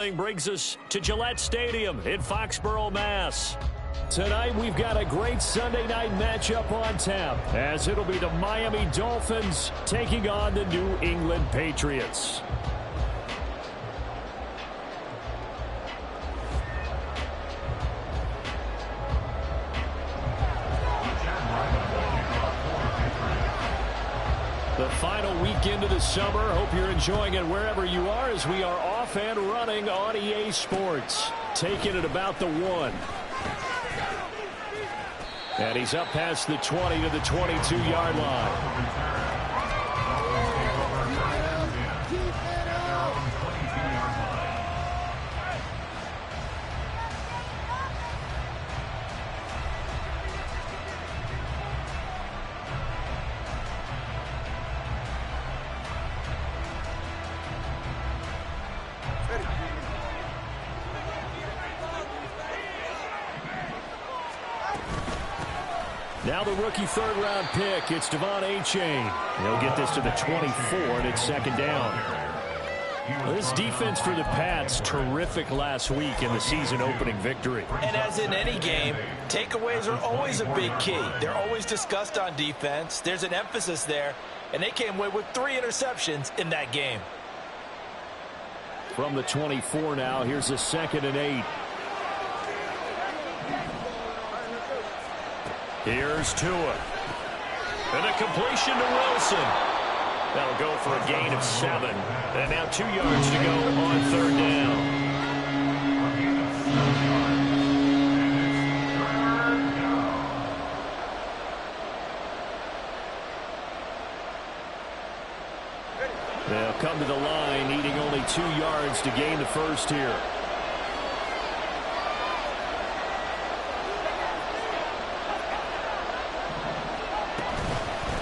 Brings us to Gillette Stadium in Foxborough, Mass. Tonight, we've got a great Sunday night matchup on tap, as it'll be the Miami Dolphins taking on the New England Patriots. The final weekend of the summer. Hope you're enjoying it wherever you are, as we are off and running on EA Sports. Taking it about the 1. And he's up past the 20 to the 22-yard line. Now the rookie third-round pick, it's Devon Achane. He'll get this to the 24, and it's second down. Well, this defense for the Pats, terrific last week in the season-opening victory. And as in any game, takeaways are always a big key. They're always discussed on defense. There's an emphasis there, and they came away with 3 interceptions in that game. From the 24 now, here's a 2nd and 8. Here's Tua. And a completion to Wilson. That'll go for a gain of 7. And now 2 yards to go on third down. They'll come to the line, needing only 2 yards to gain the first here.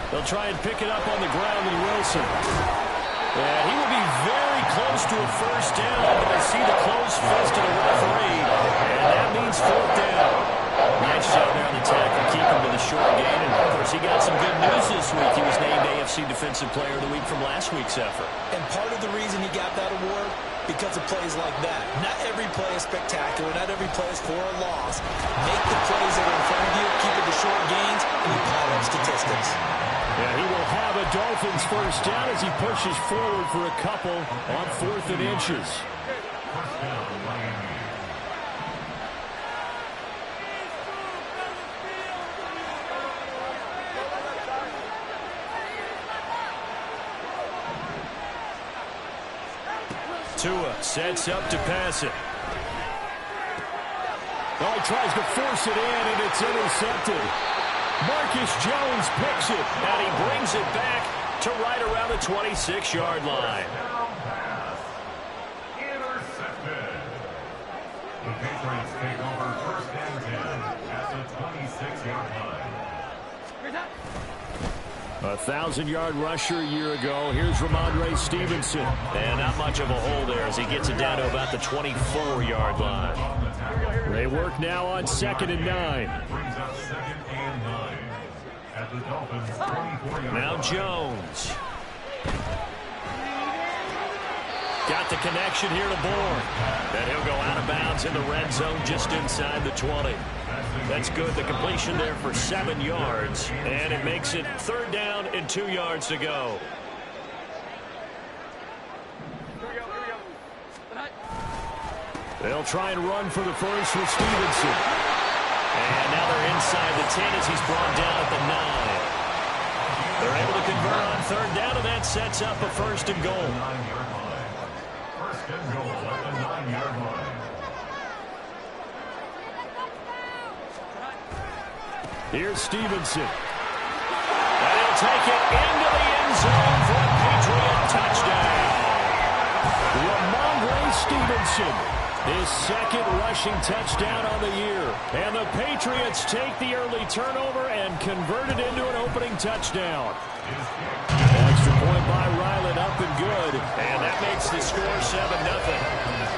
They'll try and pick it up on the ground with Wilson. And he will be very close to a first down, but I see the close fist of the referee, and that means 4th down. Nice job there on the tackle, keep him to the short gain, and of course he got some good news this week. He was named AFC Defensive Player of the Week from last week's effort. And part of the reason he got that award, because of plays like that. Not every play is spectacular, not every play is for a loss. Make the plays that are in front of you, keep it to short gains, and you pile up statistics. Yeah, he will have a Dolphins first down as he pushes forward for a couple on 4th and inches. Tua sets up to pass it. Oh, he tries to force it in, and it's intercepted. Marcus Jones picks it, and he brings it back to right around the 26-yard line. Intercepted. The Patriots take over 1st and 10 at the 26-yard line. 1,000-yard rusher a year ago. Here's Ramondre Stevenson. And not much of a hole there as he gets it down to about the 24-yard line. They work now on 2nd and 9. Brings up 2nd and 9 at the Dolphins' 24-yard line. Now Jones. Got the connection here to Bourne. And he'll go out of bounds in the red zone just inside the 20. That's good. The completion there for 7 yards. And it makes it 3rd down and 2 yards to go. They'll try and run for the first with Stevenson. And now they're inside the 10 as he's brought down at the 9. They're able to convert on 3rd down, and that sets up a 1st and goal. 9-yard line. 1st and goal at the 9-yard line. Here's Stevenson. And he'll take it into the end zone for a Patriot touchdown. Ramondre Stevenson, his 2nd rushing touchdown on the year. And the Patriots take the early turnover and convert it into an opening touchdown. Extra point by Ryland, up and good. And that makes the score 7-0.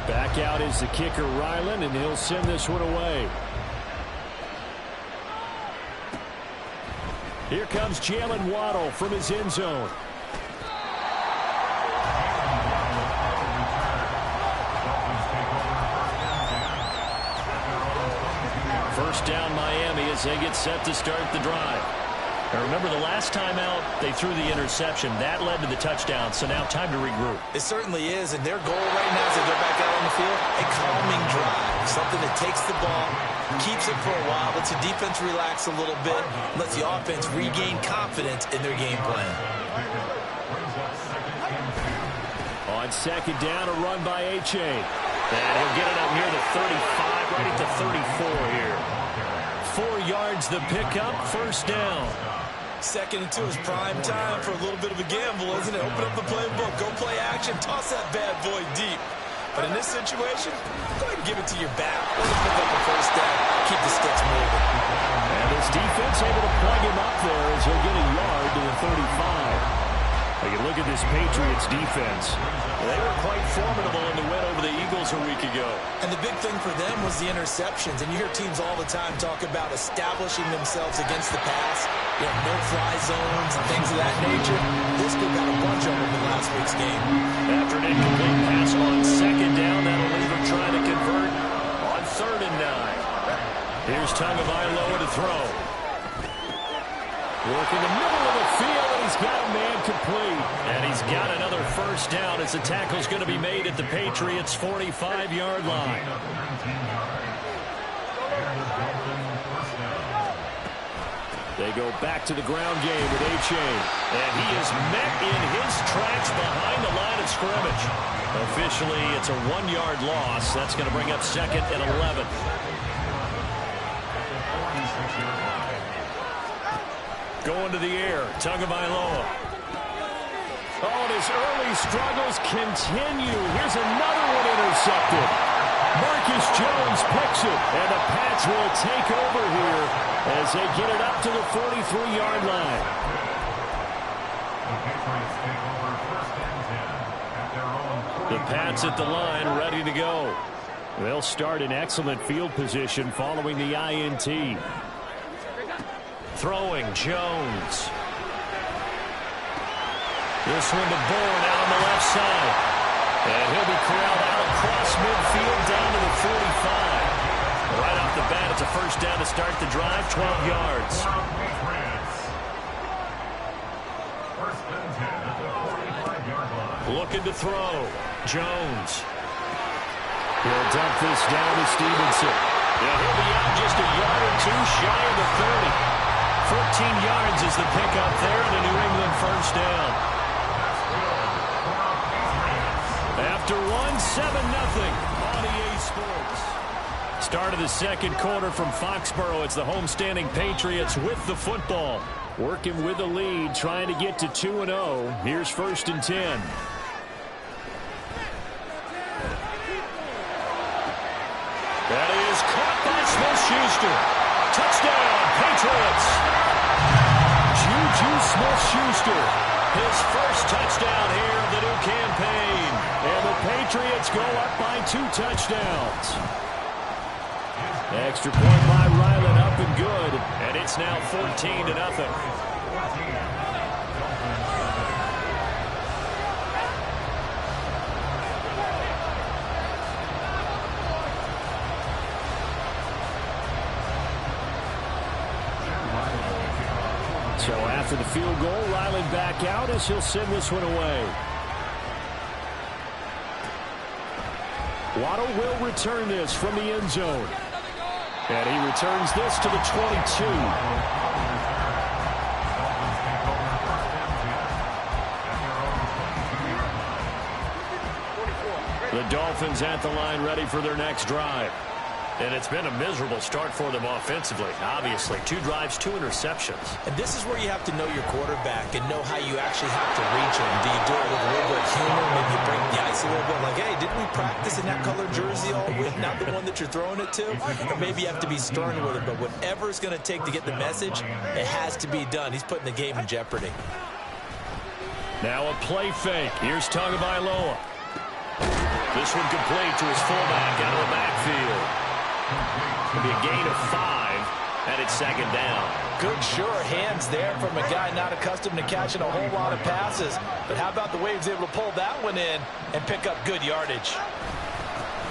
Back out is the kicker, Ryland, and he'll send this one away. Here comes Jalen Waddle from his end zone. First down Miami as they get set to start the drive. Now remember, the last time out, they threw the interception. That led to the touchdown, so now time to regroup. It certainly is, and their goal right now as they go back out on the field, a calming drive. Something that takes the ball, keeps it for a while, lets the defense relax a little bit, lets the offense regain confidence in their game plan. On second down, a run by H.A. And he'll get it up near the 35, right at the 34 here. 4 yards the pickup, first down. 2nd and 2 is prime time for a little bit of a gamble, isn't it? Open up the playbook, go play action, toss that bad boy deep. But in this situation, go ahead and give it to your back. Let him pick up the first down, keep the sticks moving. And this defense able to plug him up there as he'll get a yard to the 35. You can look at this Patriots defense. They were quite formidable in the win over the Eagles a week ago. And the big thing for them was the interceptions. And you hear teams all the time talk about establishing themselves against the pass. You know, no-fly zones and things of that nature. This group got a bunch of them in last week's game. After an incomplete pass on second down, that'll leave him trying to convert on 3rd and 9. Here's Tagovailoa to throw. Working the middle of the field, and he's got a man complete. And he's got another first down as the tackle's going to be made at the Patriots' 45-yard line. They go back to the ground game with H.A. And he is met in his tracks behind the line of scrimmage. Officially, it's a 1-yard loss. That's going to bring up 2nd and 11. Going to the air, Tagovailoa. Oh, and his early struggles continue. Here's another one intercepted. Marcus Jones picks it, and the Pats will take over here as they get it up to the 43-yard line. The Pats at the line, ready to go. They'll start in excellent field position following the INT. Throwing, Jones. This one to Bourne out on the left side. And he'll be corralled out across midfield down to the 45. Right off the bat, it's a first down to start the drive, 12 yards. Looking to throw. Jones. He'll dump this down to Stevenson. Yeah, he'll be out just a yard or two shy of the 30. 14 yards is the pickup there, and a New England first down. After 1-7-0 on EA Sports. Start of the second quarter from Foxborough. It's the homestanding Patriots with the football. Working with the lead, trying to get to 2-0. Here's 1st and 10. That is caught by Smith-Schuster. Touchdown, Patriots. Juju Smith-Schuster, his first touchdown here of the new campaign. And the Patriots go up by 2 touchdowns. Extra point by Ryland, up and good. And it's now 14-0. So after the field goal, Ryland back out as he'll send this one away. Waddle will return this from the end zone. And he returns this to the 22. The Dolphins at the line ready for their next drive. And it's been a miserable start for them offensively. Obviously, 2 drives, 2 interceptions. And this is where you have to know your quarterback and know how you actually have to reach him. Do you do it with a little bit of humor? Maybe you break the ice a little bit. Like, hey, didn't we practice in that color jersey all week? Not the one that you're throwing it to? Or maybe you have to be stern with it. But whatever it's going to take to get the message, it has to be done. He's putting the game in jeopardy. Now a play fake. Here's Tagovailoa. This one complete to his fullback out of the backfield. It'll be a gain of 5. And it's second down. Good, sure hands there from a guy not accustomed to catching a whole lot of passes. But how about the way he was able to pull that one in and pick up good yardage?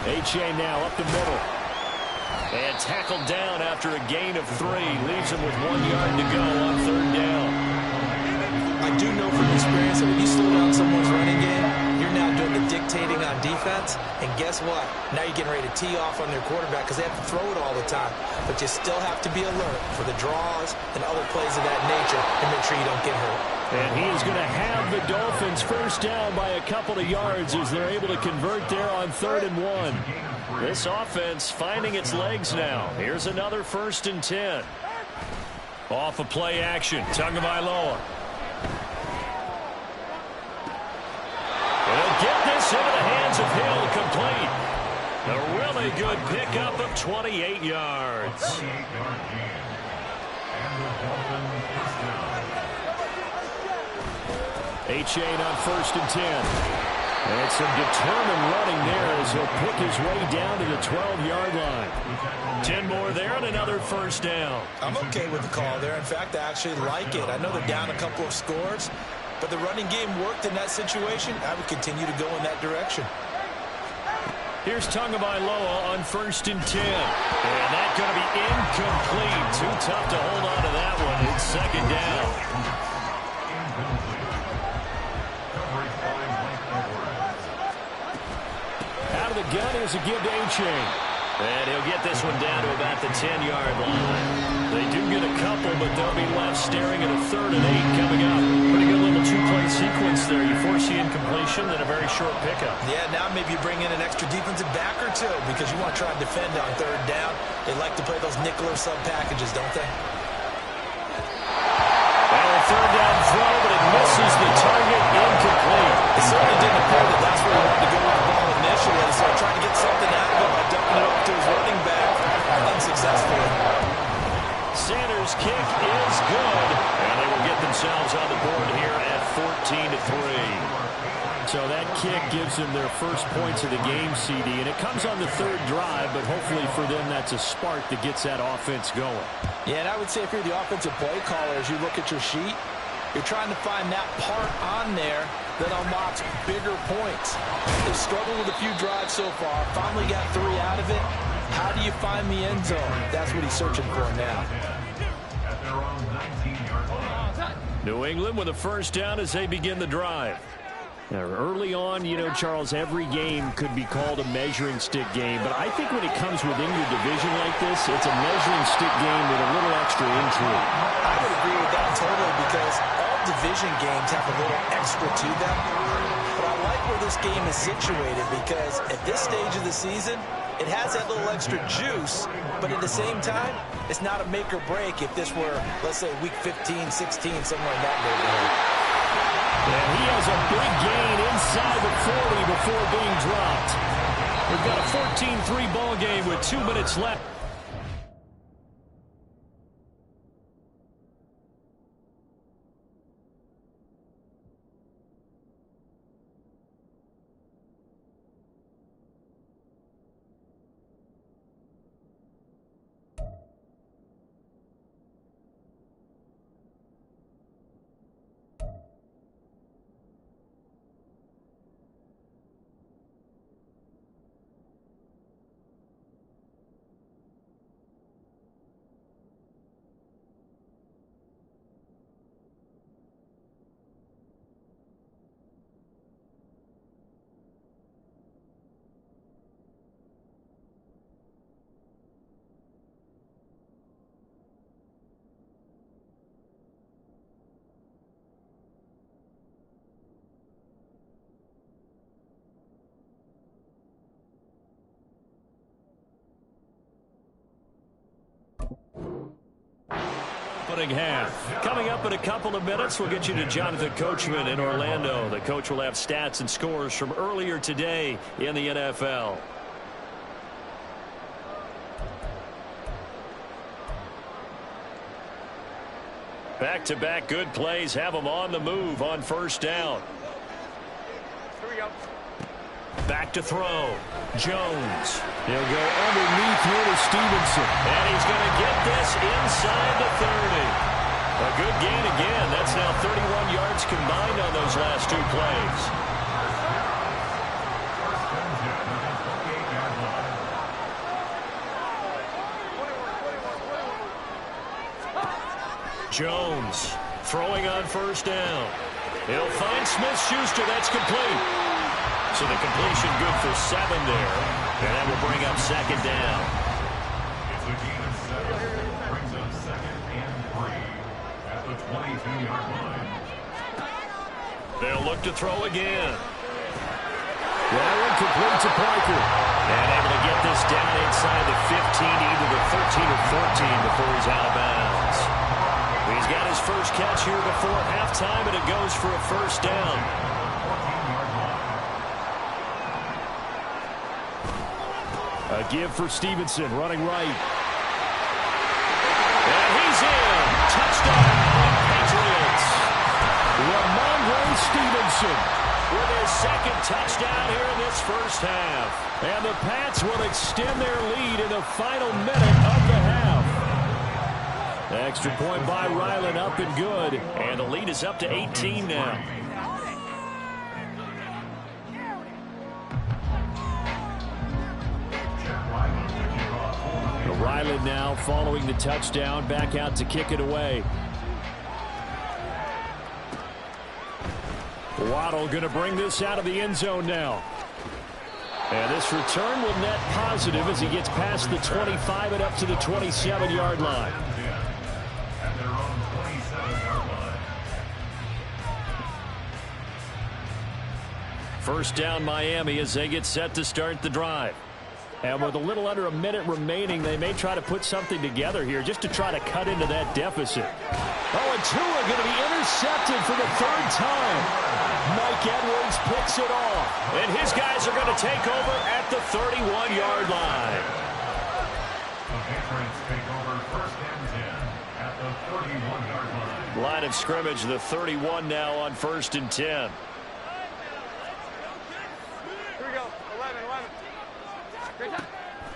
H.A. now up the middle. And tackled down after a gain of 3. Leaves him with 1 yard to go on third down. I do know from experience that when you slow down someone's running game, you're now doing the dictating on defense. And guess what? Now you're getting ready to tee off on their quarterback because they have to throw it all the time. But you still have to be alert for the draws and other plays of that nature and make sure you don't get hurt. And he is going to have the Dolphins first down by a couple of yards as they're able to convert there on 3rd and 1. This offense finding its legs now. Here's another 1st and 10. Off of play action, Tagovailoa. He'll get this into the hands of Hill, complete. A really good pickup of 28 yards. 38-yard gain. And the Dolphins first down. H.A. on 1st and 10. And some determined running there as he'll pick his way down to the 12-yard line. 10 more there and another first down. I'm okay with the call there. In fact, I actually like it. I know they're down a couple of scores, but the running game worked in that situation. I would continue to go in that direction. Here's Tagovailoa on 1st and 10. And that's going to be incomplete. Too tough to hold on to that one. It's second down. Out of the gun, here's a give to A-Chain. And he'll get this one down to about the 10-yard line. They do get a couple, but they'll be left staring at a 3rd and 8 coming up. Pretty good little 2-play sequence there. You force the incompletion, then a very short pickup. Yeah, now maybe you bring in an extra defensive back or two because you want to try and defend on 3rd down. They like to play those nickel or sub packages, don't they? Well, a 3rd down throw, but it misses the target, incomplete. It certainly didn't appear that that's where he wanted to go with the ball initially, so trying to get something out of it by dumping it over to his running back unsuccessfully. Sanders' kick is good, and they will get themselves on the board here at 14-3. So that kick gives them their first points of the game, CD, and it comes on the 3rd drive, but hopefully for them that's a spark that gets that offense going. Yeah, and I would say if you're the offensive play caller, as you look at your sheet, you're trying to find that part on there that unlocks bigger points. They've struggled with a few drives so far, finally got 3 out of it. How do you find the end zone? That's what he's searching for now. At their own 19-yard line. New England with a first down as they begin the drive. Now, early on, you know, Charles, every game could be called a measuring stick game, but I think when it comes within your division like this, it's a measuring stick game with a little extra intrigue. I would agree with that totally because all division games have a little extra to them. But I like where this game is situated because at this stage of the season, it has that little extra juice, but at the same time, it's not a make or break if this were, let's say, week 15, 16, somewhere in that neighborhood. And he has a big gain inside the 40 before being dropped. We've got a 14-3 ball game with 2 minutes left. Half. Coming up in a couple of minutes, we'll get you to Jonathan Coachman in Orlando. The coach will have stats and scores from earlier today in the NFL. Back-to-back good plays have them on the move on first down. Back to throw. Jones. He'll go underneath here to Stevenson. And he's going to get this inside the 30. A good gain again. That's now 31 yards combined on those last two plays. Jones throwing on first down. He'll find Smith-Schuster. That's complete. So the completion good for 7 there. And that will bring up second down. It's a gain of 7. Brings up 2nd and 3 at the 22-yard line. They'll look to throw again. That one complete to Parker. And able to get this down inside the 15, either the 13 or 14 before he's out of bounds. He's got his first catch here before halftime, and it goes for a first down. A give for Stevenson, running right. And he's in. Touchdown, Patriots. Ramondre Stevenson with his second touchdown here in this first half. And the Pats will extend their lead in the final minute of the half. Extra point by Ryland, up and good. And the lead is up to 18 now. Ryland now following the touchdown, back out to kick it away. Waddle going to bring this out of the end zone now. And this return will net positive as he gets past the 25 and up to the 27-yard line. At their own 27-yard line. First down Miami as they get set to start the drive. And with a little under a minute remaining, they may try to put something together here just to try to cut into that deficit. Oh, and Tua going to be intercepted for the 3rd time. Mike Edwards picks it off. And his guys are going to take over at the 31-yard line. The Patriots take over 1st and 10 at the 31-yard line. Line of scrimmage, the 31 now on 1st and 10. Here we go. 11.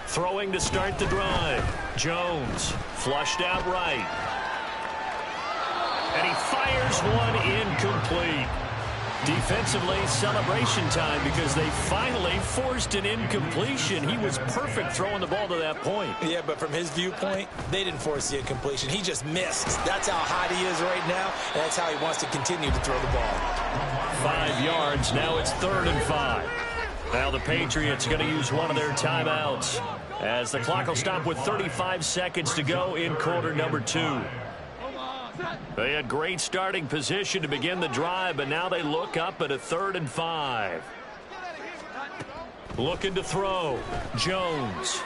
Throwing to start the drive. Jones flushed out right. And he fires one incomplete. Defensively, celebration time because they finally forced an incompletion. He was perfect throwing the ball to that point. Yeah, but from his viewpoint, they didn't force the incompletion. He just missed. That's how hot he is right now, and that's how he wants to continue to throw the ball. 5 yards. Now it's 3rd and 5. Now the Patriots going to use one of their timeouts as the clock will stop with 35 seconds to go in quarter number 2. They had great starting position to begin the drive, but now they look up at a 3rd and 5. Looking to throw. Jones.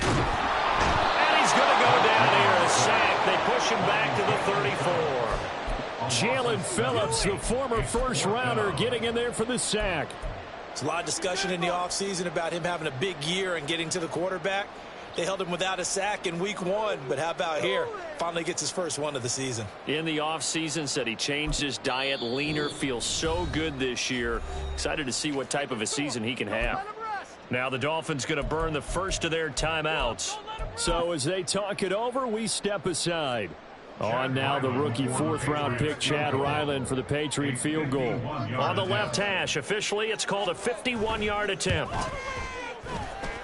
And he's going to go down here. A sack. They push him back to the 34. Jalen Phillips, the former first-rounder, getting in there for the sack. There's a lot of discussion in the offseason about him having a big year and getting to the quarterback. They held him without a sack in week 1, but how about here? Finally gets his first one of the season. In the offseason, said he changed his diet, leaner, feels so good this year. Excited to see what type of a season he can have. Now the Dolphins going to burn the first of their timeouts. So as they talk it over, we step aside. On now the rookie 4th-round pick, Chad Ryland, for the Patriot field goal. On the left hash, officially it's called a 51-yard attempt.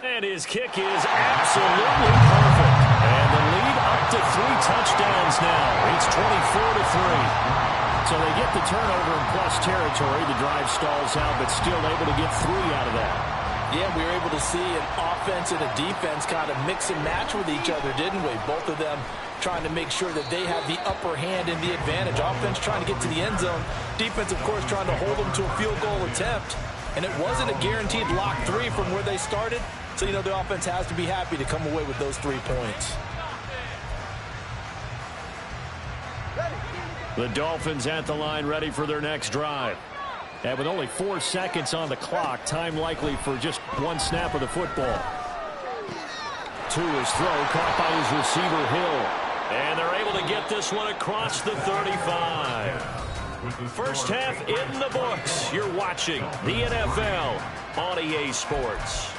And his kick is absolutely perfect. And the lead up to 3 touchdowns now. It's 24-3. So they get the turnover in plus territory. The drive stalls out, but still able to get 3 out of that. Yeah, we were able to see an offense and a defense kind of mix and match with each other, didn't we? Both of them trying to make sure that they have the upper hand and the advantage. Offense trying to get to the end zone. Defense, of course, trying to hold them to a field goal attempt. And it wasn't a guaranteed lock 3 from where they started. So, you know, the offense has to be happy to come away with those 3 points. The Dolphins at the line, ready for their next drive. And with only 4 seconds on the clock, time likely for just 1 snap of the football. To his throw, caught by his receiver, Hill. And they're able to get this one across the 35. First half in the books. You're watching the NFL on EA Sports.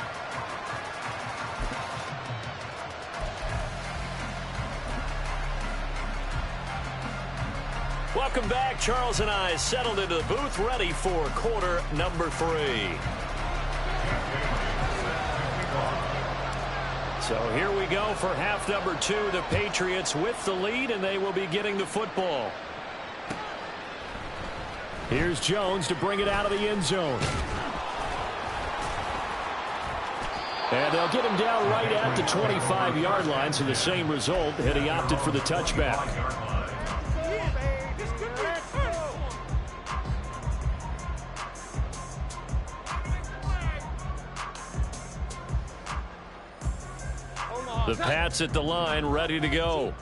Welcome back. Charles and I settled into the booth, ready for quarter number 3. So here we go for half number 2. The Patriots with the lead, and they will be getting the football. Here's Jones to bring it out of the end zone. And they'll get him down right at the 25-yard line, so the same result, and he opted for the touchback. The Pats at the line, ready to go.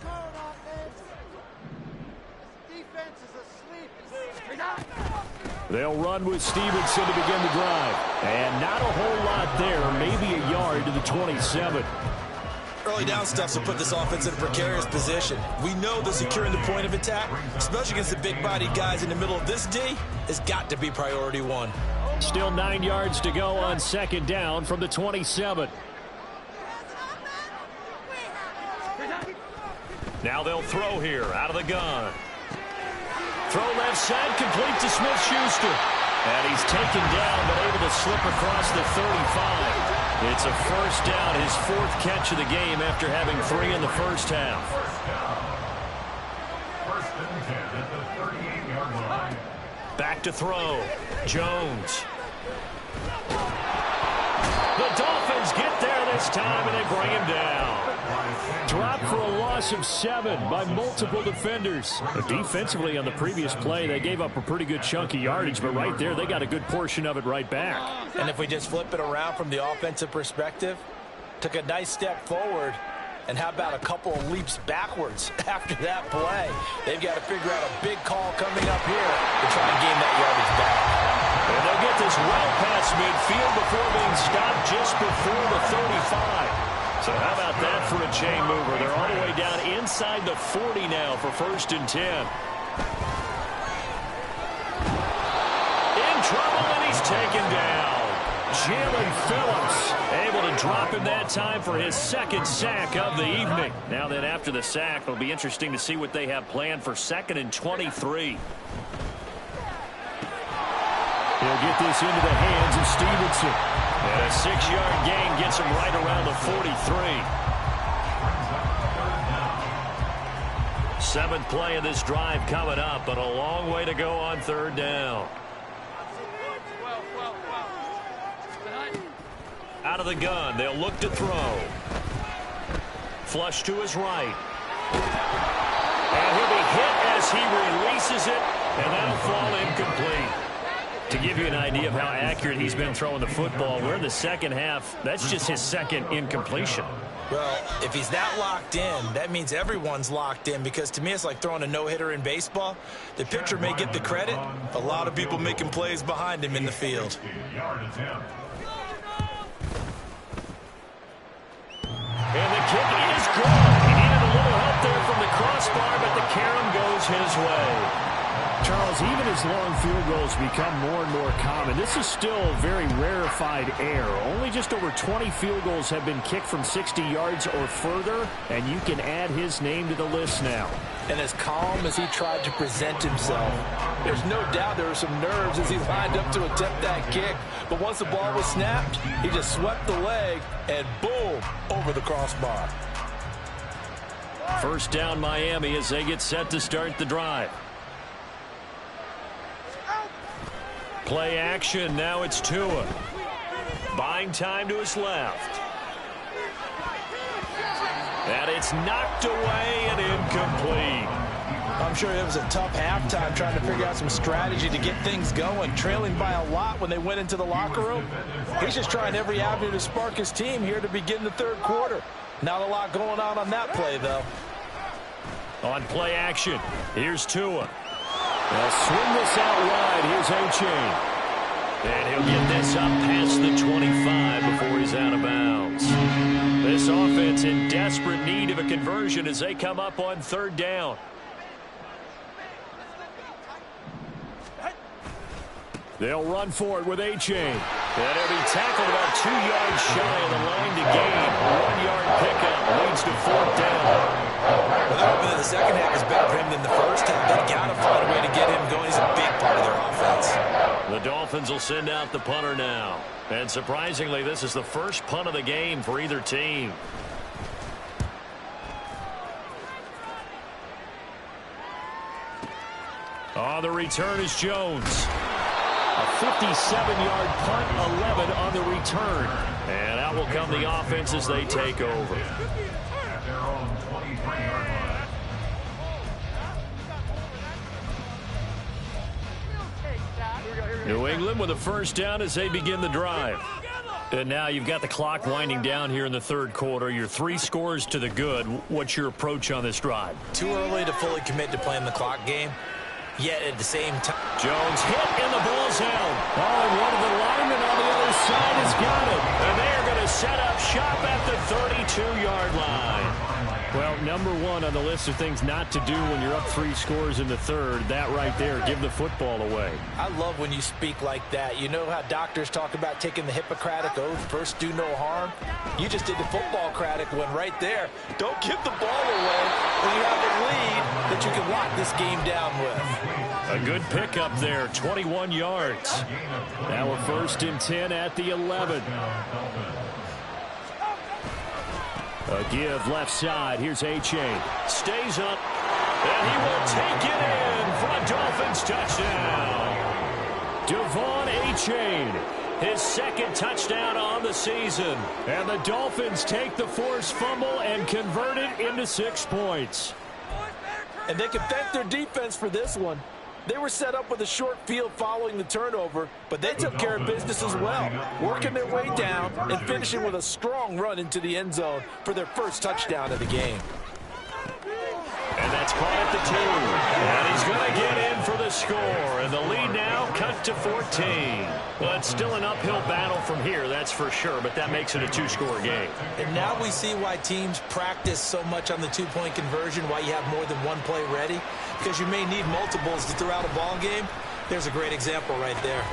They'll run with Stevenson to begin the drive. And not a whole lot there, maybe a yard to the 27. Early down stuff will put this offense in a precarious position. We know that securing the point of attack, especially against the big-bodied guys in the middle of this D, has got to be priority 1. Still 9 yards to go on second down from the 27. Now they'll throw here out of the gun. Throw left side, complete to Smith-Schuster. And he's taken down, but able to slip across the 35. It's a first down, his 4th catch of the game after having 3 in the first half. First and 10 at the 38-yard line. Back to throw. Jones. The Dolphins get there this time, and they bring him down. Dropped for a loss of 7 by multiple defenders. But defensively on the previous play, they gave up a pretty good chunk of yardage, but right there, they got a good portion of it right back. And if we just flip it around from the offensive perspective, took a nice step forward, and how about a couple of leaps backwards after that play? They've got to figure out a big call coming up here to try and gain that yardage back. And they'll get this well past midfield before being stopped just before the 35. So how about that for a chain mover? They're all the way down inside the 40 now for 1st and 10. In trouble, and he's taken down. Jalen Phillips able to drop him that time for his 2nd sack of the evening. Now then, after the sack, it'll be interesting to see what they have planned for 2nd and 23. He'll get this into the hands of Stevenson. And a 6-yard gain gets him right around the 43. 7th play of this drive coming up, but a long way to go on 3rd down. Out of the gun, they'll look to throw. Flush to his right. And he'll be hit as he releases it, and that'll fall incomplete. To give you an idea of how accurate he's been throwing the football, we're in the second half. That's just his 2nd incompletion. Well, if he's that locked in, that means everyone's locked in, because to me it's like throwing a no-hitter in baseball. The pitcher may get the credit, a lot of people making plays behind him in the field. And the kick is good. He needed a little help there from the crossbar, but the carom goes his way. Charles, even as long field goals become more and more common, this is still very rarefied air. Only just over 20 field goals have been kicked from 60 yards or further, and you can add his name to the list now. And as calm as he tried to present himself, there's no doubt there were some nerves as he lined up to attempt that kick. But once the ball was snapped, he just swept the leg and boom, over the crossbar. First down Miami as they get set to start the drive. Play action, now it's Tua. Buying time to his left. And it's knocked away and incomplete. I'm sure it was a tough halftime trying to figure out some strategy to get things going. Trailing by a lot when they went into the locker room. He's just trying every avenue to spark his team here to begin the 3rd quarter. Not a lot going on that play, though. On play action, here's Tua. They'll swing this out wide. Here's A-Chain. And he'll get this up past the 25 before he's out of bounds. This offense in desperate need of a conversion as they come up on 3rd down. They'll run for it with A-Chain. And he'll be tackled about 2 yards shy of the line to gain. A 1-yard pickup leads to 4th down. Well, they're hoping that the second half is better for him than the first half. They've got to find a way to get him going. He's a big part of their offense. The Dolphins will send out the punter now. And surprisingly, this is the first punt of the game for either team. On the return is Jones. A 57-yard punt, 11 on the return. And out will come the offense as they take over. At their own 23-yard line. New England with a first down as they begin the drive. And now you've got the clock winding down here in the third quarter. You're 3 scores to the good. What's your approach on this drive? Too early to fully commit to playing the clock game. Yet at the same time, Jones hit and the ball's held. Oh, and one of the linemen on the other side has got it. And they are going to set up shop at the 32-yard line. Well, number 1 on the list of things not to do when you're up 3 scores in the third, that right there, give the football away. I love when you speak like that. You know how doctors talk about taking the Hippocratic Oath, first do no harm? You just did the football-cratic one right there. Don't give the ball away when you have a lead that you can lock this game down with. A good pickup there, 21 yards. Now a 1st and 10 at the 11. A give left side. Here's A-Chain. Stays up, and he will take it in for a Dolphins touchdown. Devon A-Chain, his 2nd touchdown on the season. And the Dolphins take the forced fumble and convert it into 6 points. And they can thank their defense for this one. They were set up with a short field following the turnover, but they took care of business as well, working their way down and finishing with a strong run into the end zone for their first touchdown of the game. And that's caught at the 2. And he's going to get in for the score. And the lead now cut to 14. Well, it's still an uphill battle from here, that's for sure, but that makes it a 2-score game. And now we see why teams practice so much on the 2-point conversion, why you have more than one play ready, because you may need multiples to throw out a ball game. There's a great example right there.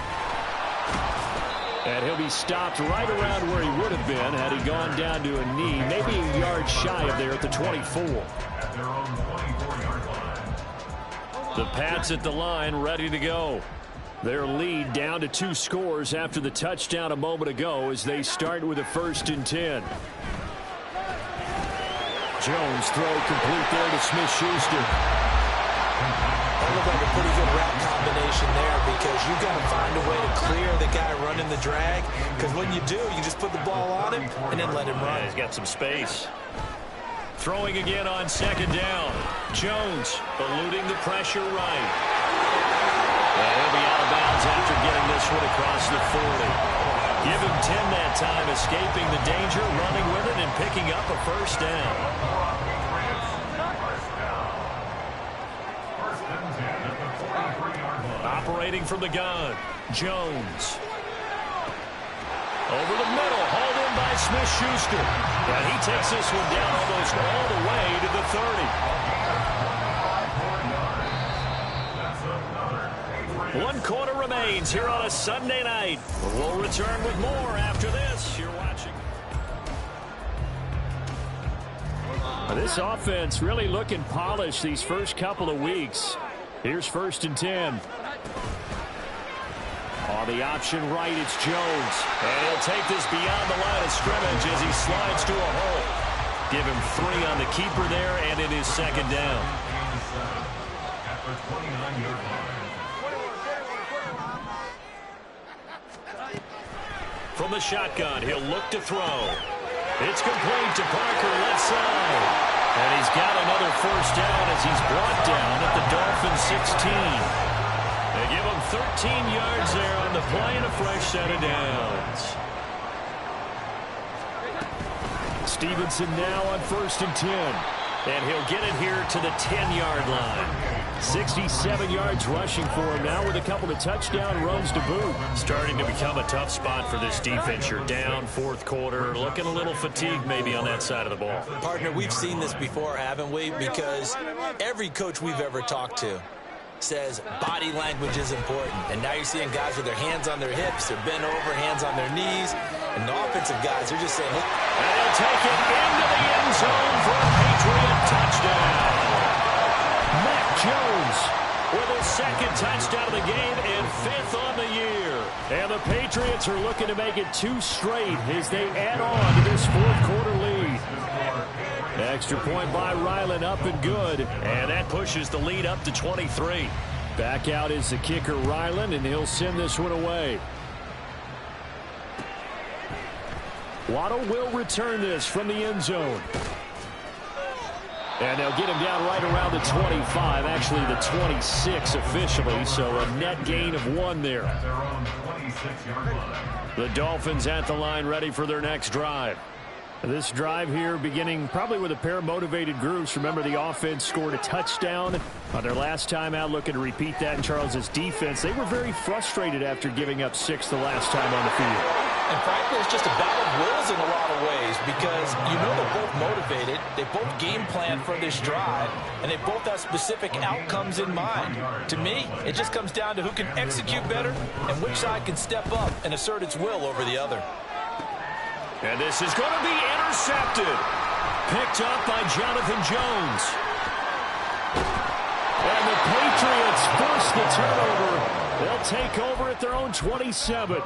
And he'll be stopped right around where he would have been had he gone down to a knee, maybe a yard shy of there at the 24. At their own 24-yard line. The Pats at the line, ready to go. Their lead down to 2 scores after the touchdown a moment ago as they start with a 1st and 10. Jones throw complete there to Smith-Schuster. That looked like a pretty good route combination there because you've got to find a way to clear the guy running the drag, because when you do, you just put the ball on him and then let him run. Yeah, he's got some space. Throwing again on 2nd down. Jones eluding the pressure right. And he'll be out of bounds after getting this one across the 40. Give him 10 that time, escaping the danger, running with it, and picking up a 1st down. Operating from the gun, Jones. Over the middle, hauled in by Smith-Schuster. And he takes this one down almost all the way to the 30. 1 quarter remains here on a Sunday night. We'll return with more after this. You're watching. This offense really looking polished these first couple of weeks. Here's 1st and 10. On the option right, it's Jones. And he'll take this beyond the line of scrimmage as he slides to a hole. Give him 3 on the keeper there, and it is 2nd down. At the 29-yard line. From the shotgun, he'll look to throw. It's complete to Parker, left side. And he's got another 1st down as he's brought down at the Dolphins 16. They give him 13 yards there on the play and a fresh set of downs. Stevenson now on 1st and 10. And he'll get it here to the 10-yard line. 67 yards rushing for him now with a couple of touchdown runs to boot. Starting to become a tough spot for this defense. You're down 4th quarter, looking a little fatigued maybe on that side of the ball. Partner, we've seen this before, haven't we? Because every coach we've ever talked to, says body language is important. And now you're seeing guys with their hands on their hips, they're bent over, hands on their knees. And the offensive guys, they're just saying, look. And they'll take it into the end zone for a Patriot touchdown. Mac Jones with his second touchdown of the game and 5th on the year. And the Patriots are looking to make it 2 straight as they add on to this 4th quarter lead. Extra point by Ryland, up and good. And that pushes the lead up to 23. Back out is the kicker, Ryland, and he'll send this one away. Waddle will return this from the end zone. And they'll get him down right around the 25, actually the 26 officially, so a net gain of 1 there. The Dolphins at the line ready for their next drive. This drive here beginning probably with a pair of motivated groups. Remember, the offense scored a touchdown on their last time out, looking to repeat that in Charles's defense. They were very frustrated after giving up 6 the last time on the field. And frankly, it's just a battle of wills in a lot of ways because you know they're both motivated, they both game plan for this drive, and they both have specific outcomes in mind. To me, it just comes down to who can execute better and which side can step up and assert its will over the other. And this is going to be intercepted. Picked up by Jonathan Jones. And the Patriots force the turnover. They'll take over at their own 27.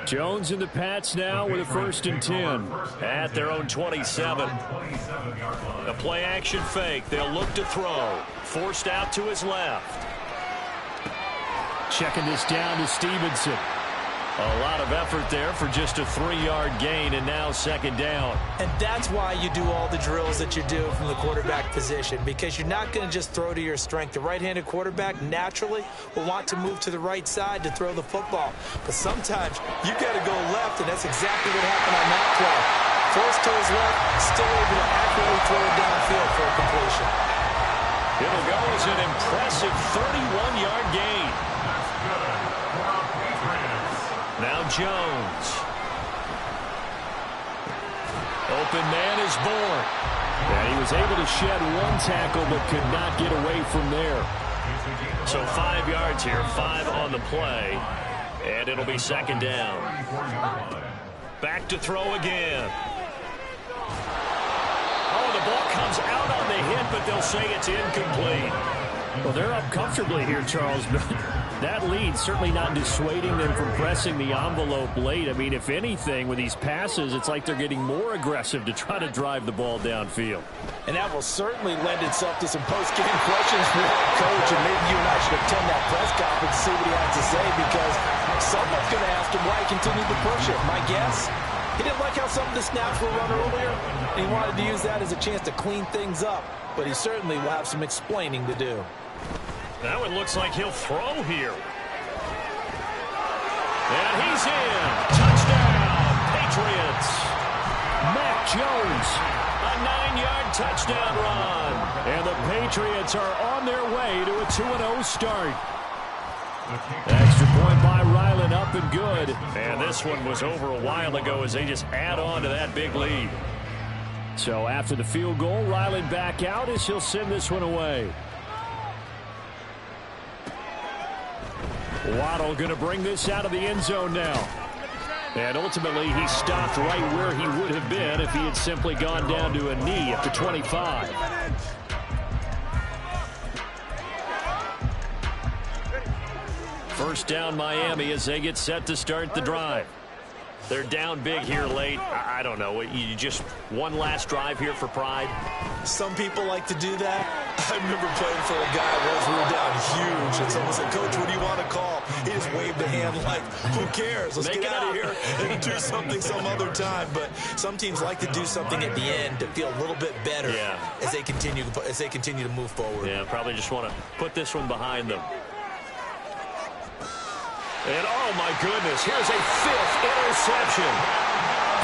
Jones and the Pats now with a 1st and 10. At their own 27. A play action fake. They'll look to throw. Forced out to his left. Checking this down to Stevenson. A lot of effort there for just a 3-yard gain, and now 2nd down. And that's why you do all the drills that you do from the quarterback position, because you're not going to just throw to your strength. The right-handed quarterback naturally will want to move to the right side to throw the football. But sometimes you got to go left, and that's exactly what happened on that play. Forced to his left, still able to accurately throw it downfield for a completion. It'll go as an impressive 31-yard gain. Now Jones. Open man is born. And he was able to shed 1 tackle but could not get away from there. So 5 yards here, 5 on the play. And it'll be 2nd down. Back to throw again. Oh, the ball comes out on the hit, but they'll say it's incomplete. Well, they're up comfortably here, Charles, but that lead certainly not dissuading them from pressing the envelope late. I mean, if anything, with these passes, it's like they're getting more aggressive to try to drive the ball downfield. And that will certainly lend itself to some post-game questions for the coach, and maybe you and I should attend that press conference to see what he has to say, because someone's going to ask him why he continued to push it. My guess, he didn't like how some of the snaps were run earlier, and he wanted to use that as a chance to clean things up, but he certainly will have some explaining to do. Now it looks like he'll throw here. And he's in. Touchdown, Patriots. Mac Jones. A 9-yard touchdown run. And the Patriots are on their way to a 2-0 start. Extra point by Ryland, up and good. And this one was over a while ago as they just add on to that big lead. So after the field goal, Ryland back out as he'll send this one away. Waddle going to bring this out of the end zone now. And ultimately, he stopped right where he would have been if he had simply gone down to a knee at the 25. First down, Miami, as they get set to start the drive. They're down big here late. I don't know. You just one last drive here for pride? Some people like to do that. I remember playing for a guy once we were down huge, and someone said, "Coach, what do you want to call?" He just waved a hand like, who cares? Let's get out of here and do something some other time. But some teams like to do something at the end to feel a little bit better as they continue to move forward. Yeah, probably just want to put this one behind them. And, oh, my goodness, here's a 5th interception.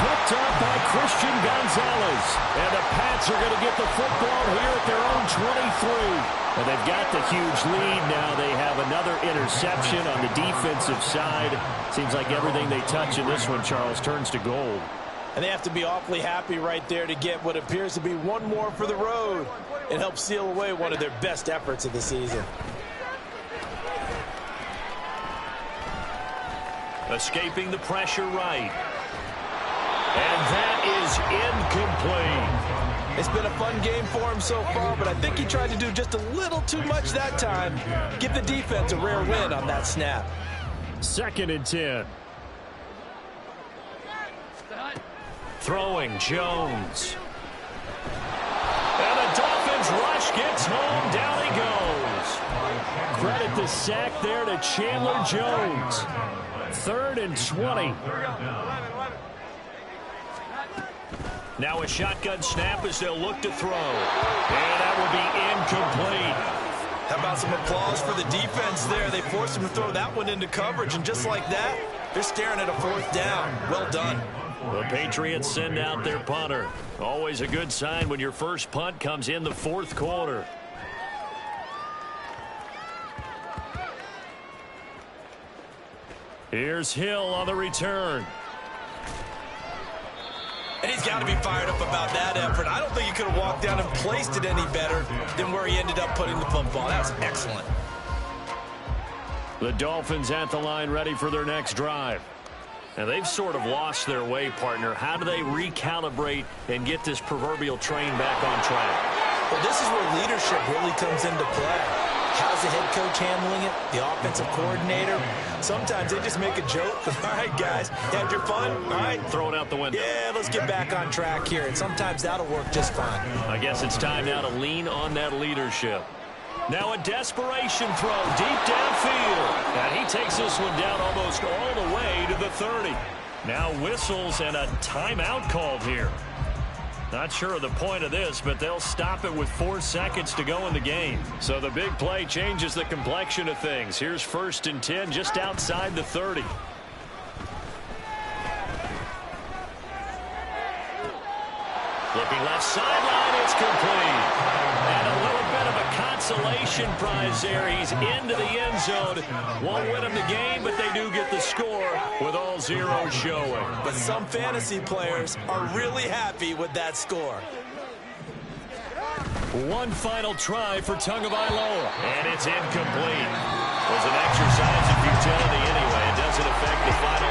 Picked up by Christian Gonzalez. And the Pats are going to get the football here at their own 23. And they've got the huge lead now. They have another interception on the defensive side. Seems like everything they touch in this one, Charles, turns to gold. And they have to be awfully happy right there to get what appears to be one more for the road. It helps seal away one of their best efforts of the season. Escaping the pressure right. And that is incomplete. It's been a fun game for him so far, but I think he tried to do just a little too much that time. Give the defense a rare win on that snap. 2nd and 10. Throwing Jones. And the Dolphins rush gets home. Down he goes. Credit the sack there to Chandler Jones. 3rd and 20. Now a shotgun snap as they'll look to throw. And that will be incomplete. How about some applause for the defense there? They forced him to throw that one into coverage, and just like that, they're staring at a 4th down. Well done. The Patriots send out their punter. Always a good sign when your first punt comes in the 4th quarter. Here's Hill on the return. And he's got to be fired up about that effort. I don't think he could have walked down and placed it any better than where he ended up putting the football. That was excellent. The Dolphins at the line ready for their next drive. And they've sort of lost their way, partner. How do they recalibrate and get this proverbial train back on track? Well, this is where leadership really comes into play. How's the head coach handling it? The offensive coordinator? Sometimes they just make a joke. All right, guys, you had your fun? All right. Throw it out the window. Yeah, let's get back on track here. And sometimes that'll work just fine. I guess it's time now to lean on that leadership. Now a desperation throw deep downfield. And he takes this one down almost all the way to the 30. Now whistles and a timeout called here. Not sure of the point of this, but they'll stop it with 4 seconds to go in the game. So the big play changes the complexion of things. Here's 1st and 10 just outside the 30. Looking left sideline, it's complete. And a little bit of a consolation prize there. He's into the end zone. Won't win him the game, but they do get the score with all zeros showing. But some fantasy players are really happy with that score. One final try for Tagovailoa, and it's incomplete. It was an exercise in futility anyway. It doesn't affect the final